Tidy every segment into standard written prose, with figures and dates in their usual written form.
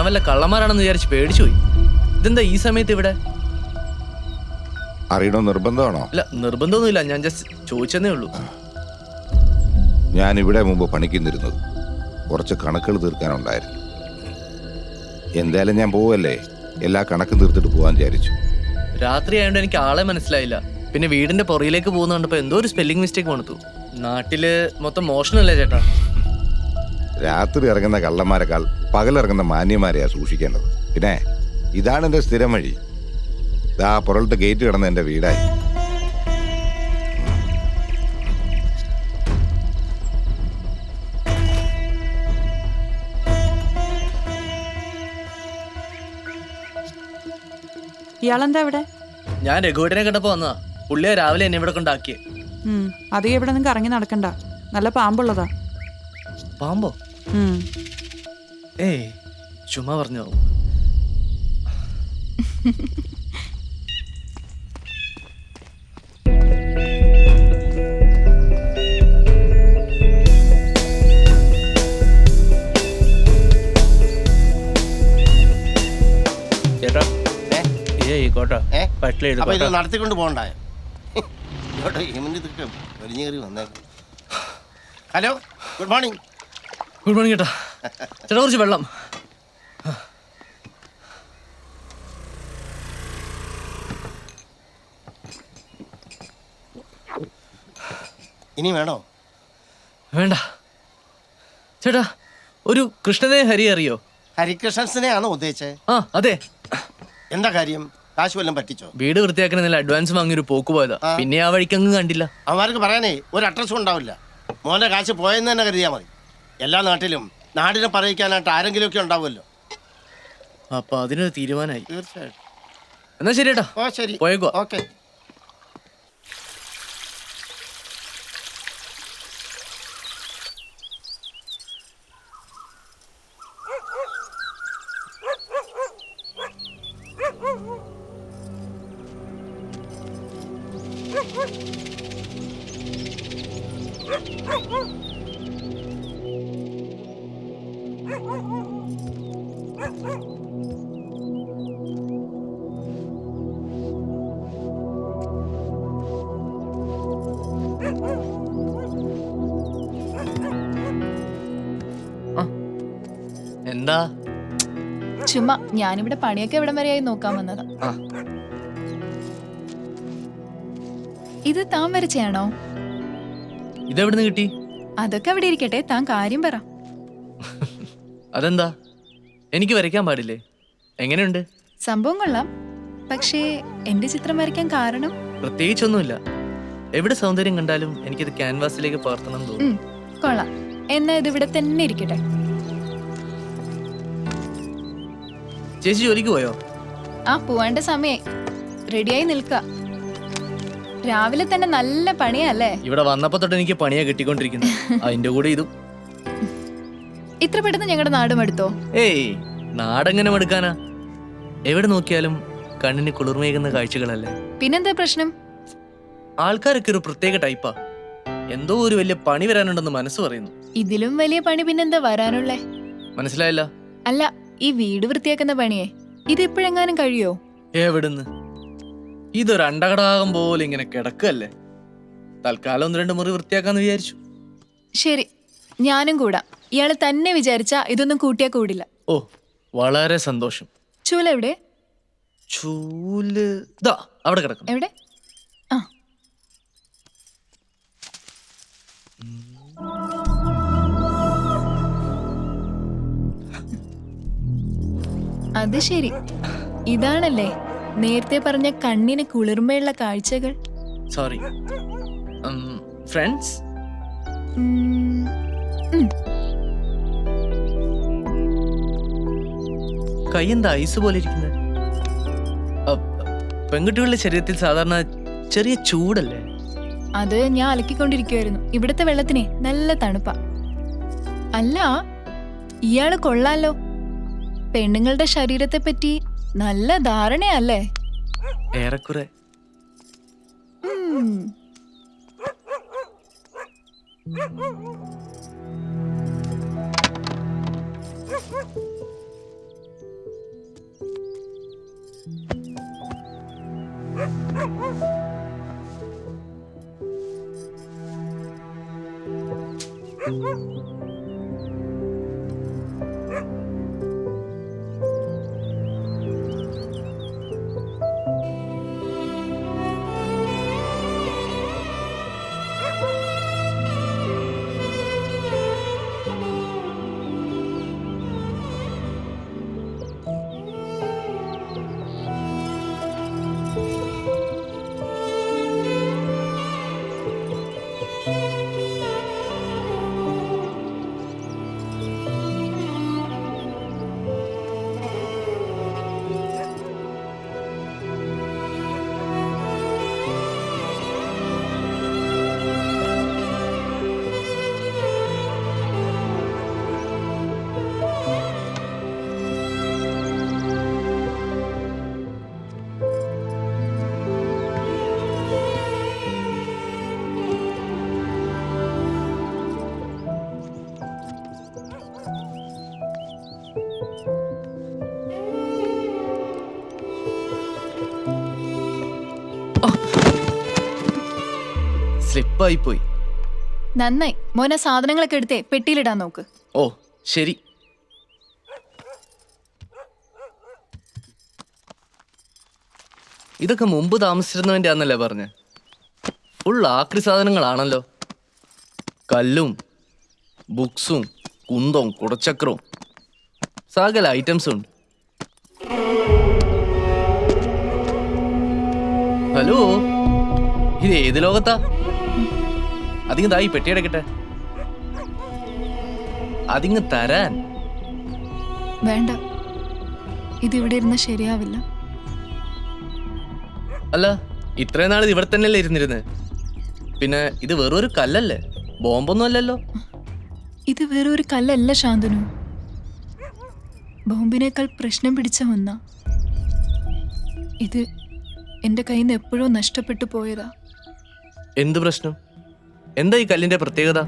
വല്ല കള്ളന്മാരാണെന്ന് വിചാരിച്ച് പേടിച്ചു പോയി. ഇതെന്താ ഈ സമയത്ത് ഇവിടെ? അറിയണോ നിർബന്ധമാണോ? അല്ല, നിർബന്ധമൊന്നുമില്ല, ഞാൻ ജസ്റ്റ് ചോദിച്ചതേ ഉള്ളൂ. ഞാൻ ഇവിടെ മുമ്പ് പണിക്കുന്നിരുന്നത് കുറച്ച് കണക്കുകൾ തീർക്കാനുണ്ടായിരുന്നു. എന്തായാലും ഞാൻ പോവല്ലേ, എല്ലാ കണക്കും തീർത്തിട്ട് പോകാൻ വിചാരിച്ചു. രാത്രി ആയതുകൊണ്ട് എനിക്ക് ആളെ മനസ്സിലായില്ല. പിന്നെ വീടിന്റെ പുറയിലേക്ക് പോകുന്ന കണ്ടപ്പോ എന്തോ ഒരു സ്പെല്ലിംഗ് മിസ്റ്റേക്ക് വന്നു. നാട്ടില് മൊത്തം മോഷണല്ലേ ചേട്ടാ? രാത്രി ഇറങ്ങുന്ന കള്ളന്മാരെക്കാൾ പകലിറങ്ങുന്ന മാന്യന്മാരെയാ സൂക്ഷിക്കേണ്ടത്. പിന്നെ ഇതാണ് എൻ്റെ സ്ഥിരം വഴി. ഇതാ പുറത്തെ ഗേറ്റ് കിടന്ന എൻ്റെ വീടായി. ഇയാളെന്താ ഇവിടെ? ഞാൻ രഘുവേട്ടനെ കണ്ടപ്പോ വന്നതാ. പുള്ളിയെ രാവിലെ എന്നെ ഇവിടെ കൊണ്ടാക്കിയേ. അധികം ഇവിടെ നിങ്ങൾക്ക് ഇറങ്ങി നടക്കണ്ട, നല്ല പാമ്പുള്ളതാ. പാമ്പോ? ഏയ് ചുമ്മാ പറഞ്ഞോ. ചേട്ടാ നടത്തിക്കൊണ്ട് പോകണ്ടായോ? Hello, good morning. Good morning ചേട്ടാ. ചേട്ടാ കുറച്ച് വെള്ളം. ഇനി വേണോ? വേണ്ട ചേട്ടാ. ഒരു കൃഷ്ണനെ ഹരി അറിയോ? ഹരികൃഷ്ണൻസിനെയാണോ ഉദ്ദേശിച്ചത്? ആ അതെ. എന്താ കാര്യം? കാശ് വല്ലതും പറ്റിച്ചോ? വീട് വൃത്തിയാക്കണമെന്നില്ല അഡ്വാൻസ് വാങ്ങിയൊരു പോക്ക് പോയതാ. പിന്നെ ആ വഴിക്കങ്ങ് കണ്ടില്ല. അവന്മാർക്ക് പറയാനേ ഒരു അഡ്രസ്സും ഉണ്ടാവില്ല. മോനെ കാശ് പോയെന്ന് തന്നെ കരുതിയാൽ മതി. എല്ലാ നാട്ടിലും നാടിനെ പറയിക്കാനായിട്ട് ആരെങ്കിലും ഒക്കെ ഉണ്ടാവുമല്ലോ. അപ്പൊ അതിനൊരു തീരുമാനമായി. തീർച്ചയായിട്ടും. എന്നാ ശരി ചേട്ടാ. ഓ ശരി, പോയേക്കോ. ഓക്കെ. എന്താ? ചുമ്മാ ഞാനിവിടെ പണിയൊക്കെ എവിടം വരെയായി നോക്കാൻ വന്നതാ. ഇത് താൻ വരച്ചാണോ? ഇതെവിടുന്ന് കിട്ടി? അതൊക്കെ അവിടെ ഇരിക്കട്ടെ, താൻ കാര്യം പറ. അതെന്താ, എനിക്ക് വരയ്ക്കാൻ പാടില്ലേ? എങ്ങനെയുണ്ട്? സംഭവം കൊള്ളാം, പക്ഷേ എന്റെ ചിത്രം വരയ്ക്കാൻ കാരണം? പ്രത്യേകിച്ചൊന്നുമില്ല. എവിടെ സൗന്ദര്യം കണ്ടാലും എനിക്കിത് ക്യാൻവാസിലേക്ക് പകർത്തണം തോന്നും. കൊള്ളാം, എന്നാ ഇത് ഇവിടെ തന്നെ ഇരിക്കട്ടെ. ചേച്ചി ജോലിക്ക് പോയോ? ആ, പോവേണ്ട സമയായി. റെഡിയായി നിൽക്ക. രാവിലെ തന്നെ നല്ല പണിയല്ലേ? ഇവിടെ വന്നപ്പോ തൊട്ട് എനിക്ക് പണിയാ കിട്ടിക്കൊണ്ടിരിക്കുന്നത്. അതിന്റെ കൂടെ ഇതും. ഇത്ര പെട്ടെന്ന് ഞങ്ങളുടെ നാടും എടുത്തോ? ഏയ്, നാടെങ്ങനെ മടുക്കാനാ? എവിടെ നോക്കിയാലും കണ്ണിന് കുളിർമേകുന്ന കാഴ്ചകളല്ലേ. പിന്നെന്താ പ്രശ്നം? ആൾക്കാരൊക്കെ ഒരു പ്രത്യേക ടൈപ്പാ. എന്തോ ഒരു വലിയ പണി വരാനുണ്ടെന്ന് മനസ്സ് പറയുന്നു. ഇതിലും വലിയ പണി പിന്നെന്താ വരാനുള്ളേ? മനസ്സിലായില്ല. അല്ല, ഈ വീട് വൃത്തിയാക്കുന്ന പണിയെ ഇത് ഇപ്പോഴെങ്ങാനും കഴിയോ? എവിടുന്ന്? ഇതൊരു അണ്ടകടാകം പോലെ ഇങ്ങനെ കിടക്കല്ലേ. തൽക്കാലം 1-2 മുറി വൃത്തിയാക്കാന്ന് വിചാരിച്ചു. ശരി, ഞാനും കൂടാ. ഇയാള് തന്നെ വിചാരിച്ചാ ഇതൊന്നും കൂട്ടിയാ കൂടില്ല. ഓ, വളരെ സന്തോഷം. ചൂല എവിടെ? ചൂല് ദാ അവിടെ കിടക്കും. എവിടെ? ആ, അത് ശരി. ഇതാണല്ലേ നേരത്തെ പറഞ്ഞ കണ്ണിന് കുളിർമയുള്ള കാഴ്ചകൾ. Sorry friends. കൈ എന്താ ഐസ് പോലെ ഇരിക്കുന്നത്? പെൺകുട്ടികളുടെ ശരീരത്തിൽ സാധാരണ ചെറിയ ചൂടല്ലേ? അത് ഞാൻ അലക്കിക്കൊണ്ടിരിക്കുവായിരുന്നു. ഇവിടുത്തെ വെള്ളത്തിനെ നല്ല തണുപ്പാ. അല്ല, ഇയാള് കൊള്ളാലോ. പെണ്ണുങ്ങളുടെ ശരീരത്തെ പറ്റി നല്ല ധാരണയല്ലേ? ഏറെക്കുറെ. സ്ലിപ്പായി പോയി. നന്നായി. മോനെ സാധനങ്ങളൊക്കെ എടുത്തേ പെട്ടിയിലിടാൻ നോക്ക്. ഓ ശരി. ഇതൊക്കെ മുമ്പ് താമസിച്ചിരുന്നവൻ്റെ ആന്നല്ലേ പറഞ്ഞ്? ഫുൾ ആക്രി സാധനങ്ങളാണല്ലോ. കല്ലും ബുക്സും കുന്തവും കുടച്ചക്രവും സകല ഐറ്റംസും ഉണ്ട്. ഹലോ, ഇത് ഏത് ലോകത്താ? അതിങ്ങ് തായി പെട്ടിയടക്കട്ടെ. അതിങ്ങ് തരാൻ. വേണ്ട, ഇതിവിടെ ഇരുന്ന് ശരിയാവില്ല. അല്ല, ഇത്രയും നാൾ ഇവിടെ തന്നെയല്ലേ ഇരുന്നിരുന്നത്? പിന്നെ ഇത് വെറൊരു കല്ലല്ലേ, ബോംബൊന്നും അല്ലല്ലോ. ഇത് വേറൊരു കല്ലല്ല ശാന്തനു, ബോംബിനേക്കാൾ പ്രശ്നം പിടിച്ച ഒന്നാ. ഇത് എൻ്റെ കയ്യിൽ നിന്ന് എപ്പോഴോ നഷ്ടപ്പെട്ടു പോയതാ. എന്ത് പ്രശ്നം? എന്താ ഈ കല്ലിന്റെ പ്രത്യേകത?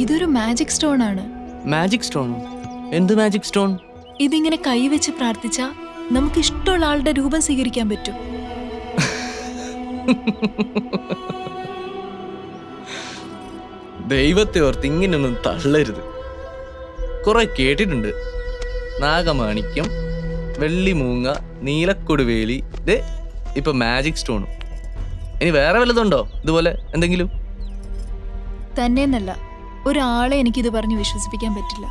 ഇതൊരു മാജിക് സ്റ്റോൺ ആണ്. മാജിക് സ്റ്റോണോ? എന്ത് മാജിക് സ്റ്റോൺ? ഇതിങ്ങനെ കൈവച്ച് പ്രാർത്ഥിച്ചാ നമുക്ക് ഇഷ്ടമുള്ള ആളുടെ രൂപം സ്വീകരിക്കാൻ പറ്റും. ദൈവത്തെ ഓർത്ത് ഇങ്ങനൊന്നും തള്ളരുത്. കുറെ കേട്ടിട്ടുണ്ട്. നാഗമാണിക്യം, വെള്ളിമൂങ്ങ, നീലക്കൊടുവേലി, ദേ ഇപ്പൊ മാജിക് സ്റ്റോണും. ഇനി വേറെ വല്ലതുണ്ടോ ഇതുപോലെ എന്തെങ്കിലും? തന്നെയെന്നല്ല, ഒരാളെ എനിക്കിത് പറഞ്ഞ് വിശ്വസിപ്പിക്കാൻ പറ്റില്ല.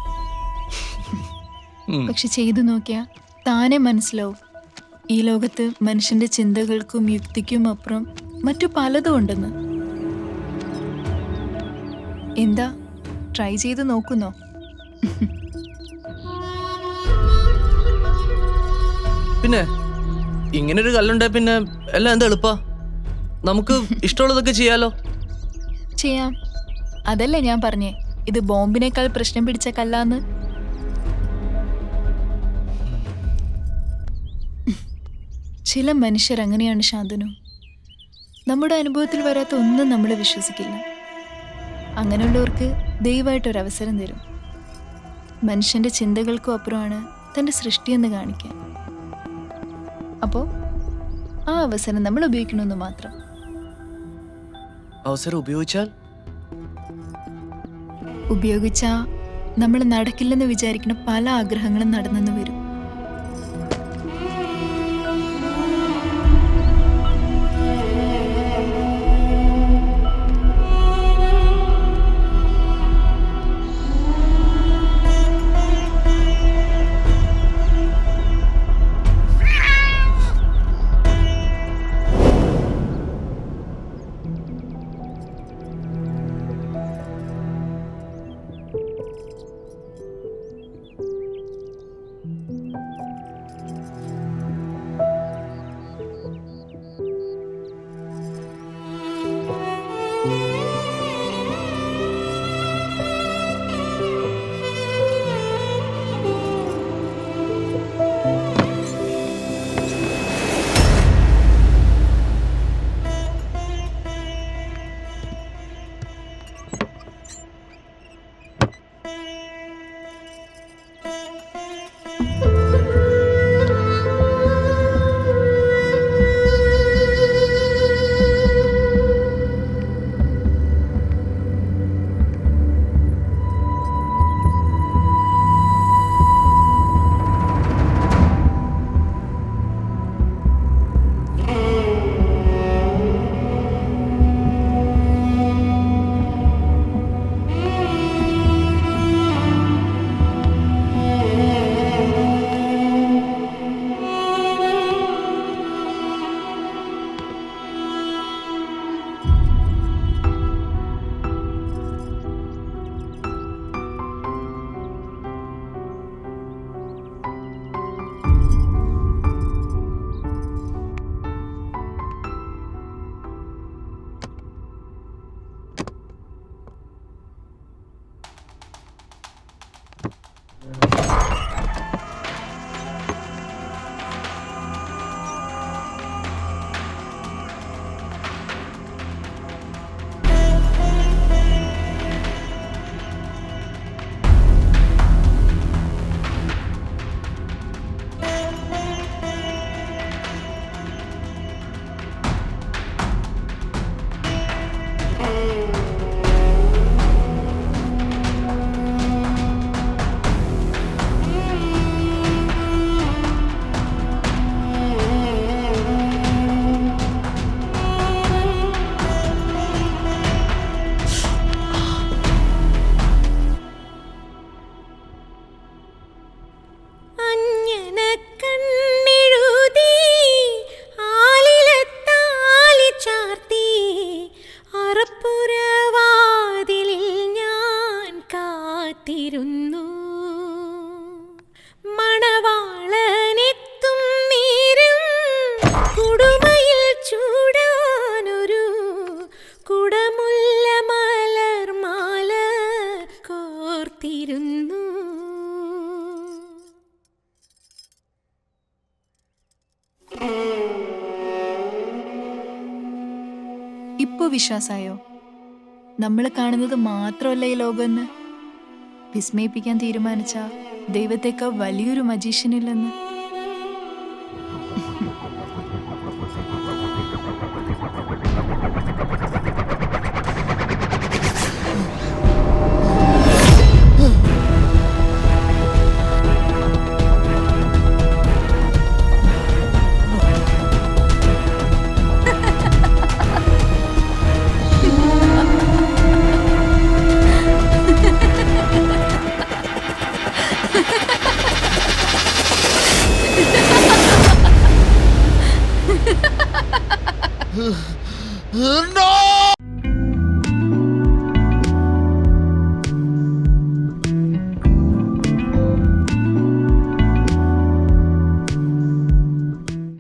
പക്ഷെ ചെയ്തു നോക്കിയാ താനെ മനസ്സിലാവും, ഈ ലോകത്ത് മനുഷ്യന്റെ ചിന്തകൾക്കും യുക്തിക്കും അപ്പുറം മറ്റു പലതും ഉണ്ടെന്ന്. എന്താ, ട്രൈ ചെയ്ത് നോക്കുന്നോ? പിന്നെ ഇങ്ങനൊരു കല്ലുണ്ടെ പിന്നെ എല്ലാം എന്താ എളുപ്പാ. നമുക്ക് ഇഷ്ടമുള്ളതൊക്കെ ചെയ്യാലോ. ചെയ്യാം. അതല്ലേ ഞാൻ പറഞ്ഞേ, ഇത് ബോംബിനേക്കാൾ പ്രശ്നം പിടിച്ച കല്ലാന്ന്. ചില മനുഷ്യർ അങ്ങനെയാണ് ശാന്തനു. നമ്മുടെ അനുഭവത്തിൽ വരാത്ത ഒന്നും നമ്മൾ വിശ്വസിക്കില്ല. അങ്ങനെയുള്ളവർക്ക് ദയവായിട്ടൊരവസരം തരും. മനുഷ്യന്റെ ചിന്തകൾക്കും അപ്പുറമാണ് തൻ്റെ സൃഷ്ടിയെന്ന് കാണിക്കാൻ. അപ്പോൾ ആ അവസരം നമ്മൾ ഉപയോഗിക്കണമെന്ന് മാത്രം. അവസരം ഉപയോഗിച്ചാ നമ്മൾ നടക്കില്ലെന്ന് വിചാരിക്കുന്ന പല ആഗ്രഹങ്ങളും നടന്നെന്ന് വരും. ഇപ്പോ വിശ്വാസായോ? നമ്മൾ കാണുന്നത് മാത്രമല്ല ഈ ലോകമെന്ന്. വിസ്മയിപ്പിക്കാൻ തീരുമാനിച്ച ദൈവത്തേക്കാൾ വലിയൊരു മജീഷ്യനില്ലെന്ന്. No!